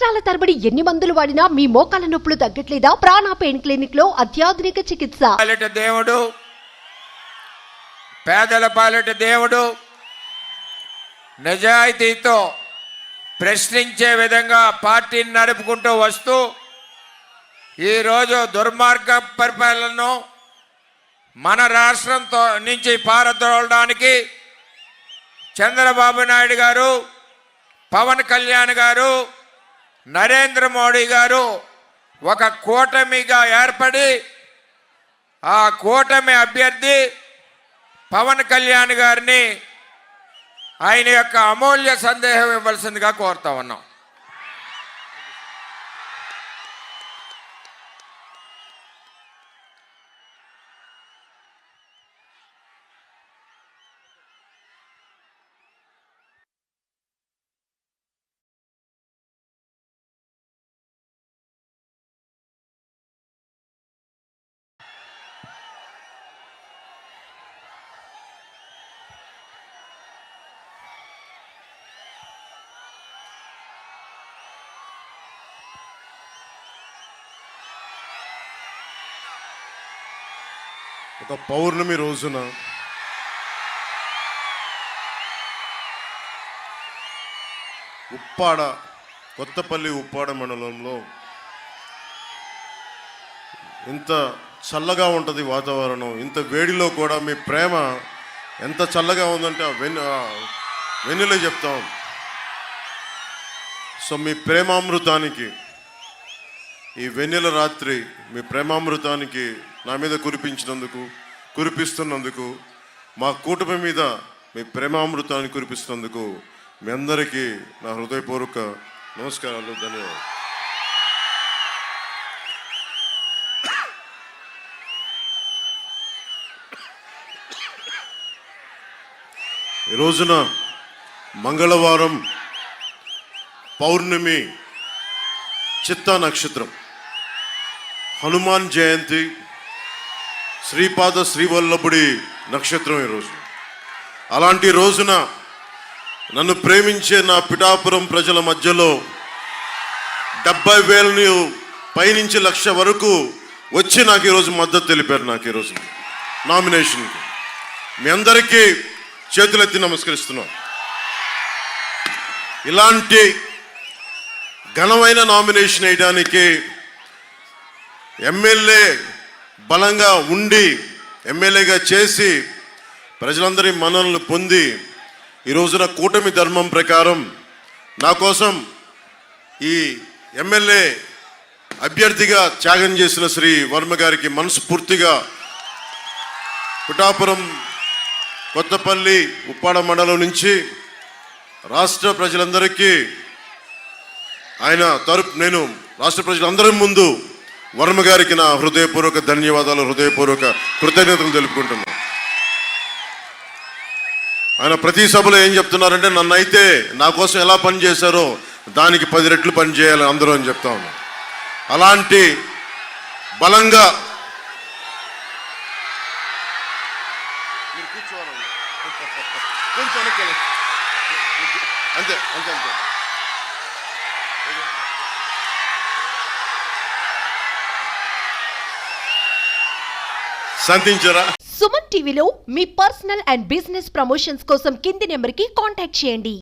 సంవత్సరాల తరబడి ఎన్ని మందులు వాడినా మీ మోకాల నొప్పులు తగ్గట్లేదా? ప్రాణ పెయిన్ క్లినిక్ లో అత్యాధునిక చికిత్స. పాలిట దేవుడు, పేదల పాలిట దేవుడు, నిజాయితీతో ప్రశ్నించే విధంగా పార్టీని నడుపుకుంటూ వస్తూ ఈరోజు దుర్మార్గ పరిపాలనను మన రాష్ట్రంతో నుంచి పారద్రోలడానికి చంద్రబాబు నాయుడు గారు, పవన్ కళ్యాణ్ గారు, నరేంద్ర మోడీ గారు ఒక కూటమిగా ఏర్పడి ఆ కూటమి అభ్యర్థి పవన్ కళ్యాణ్ గారిని ఆయన యొక్క అమూల్య సందేహం ఇవ్వాల్సిందిగా కోరుతా ఉన్నాం. ఒక పౌర్ణమి రోజున కొత్తపల్లి ఉప్పాడ మండలంలో ఇంత చల్లగా ఉంటుంది వాతావరణం. ఇంత వేడిలో కూడా మీ ప్రేమ ఎంత చల్లగా ఉందంటే వెన్నెలే చెప్తాం. సో మీ ప్రేమామృతానికి, ఈ వెన్నెల రాత్రి మీ ప్రేమామృతానికి నా మీద కురిపిస్తున్నందుకు, మా కూటమి మీద మీ ప్రేమామృతాన్ని కురిపిస్తున్నందుకు మీ అందరికీ నా హృదయపూర్వక నమస్కారాలు, ధన్యవాదాలు. ఈ రోజున మంగళవారం పౌర్ణమి, చిత్తా నక్షత్రం, హనుమాన్ జయంతి, శ్రీపాద శ్రీవల్లభుడి నక్షత్రం ఈరోజు. అలాంటి రోజున నన్ను ప్రేమించే నా పిఠాపురం ప్రజల మధ్యలో 70,000 పైనుంచి 1,00,000 వరకు వచ్చి నాకు ఈరోజు మద్దతు తెలిపారు. నాకు ఈరోజు నామినేషన్కి మీ అందరికీ చేతులెత్తి నమస్కరిస్తున్నాం. ఇలాంటి ఘనమైన నామినేషన్ వేయడానికి ఎమ్మెల్యే బలంగా ఉండి ఎమ్మెల్యేగా చేసి ప్రజలందరి మన్ననలు పొంది ఈ రోజున కూటమి ధర్మం ప్రకారం నా కోసం ఈ ఎమ్మెల్యే అభ్యర్థిగా త్యాగం చేసిన శ్రీ వర్మ గారికి మనస్ఫూర్తిగా పిఠాపురం, కొత్తపల్లి, ఉప్పాడ మండలం నుంచి రాష్ట్ర ప్రజలందరికీ నేను రాష్ట్ర ప్రజలందరి ముందు వర్మ గారికి నా హృదయపూర్వక ధన్యవాదాలు, హృదయపూర్వక కృతజ్ఞతలు తెలుపుకుంటున్నాను. ఆయన ప్రతి సభలో ఏం చెప్తున్నారంటే, నన్ను అయితే నా కోసం ఎలా పనిచేశారో దానికి 10 రెట్లు పని చేయాలి అందరూ అని చెప్తా ఉన్నాను. అలాంటి బలంగా అంతే అంతే అంతే శాంతించరా. సుమన్ టీవీలో మీ పర్సనల్ అండ్ బిజినెస్ ప్రమోషన్స్ కోసం కింది నెంబర్కి కాంటాక్ట్ చేయండి.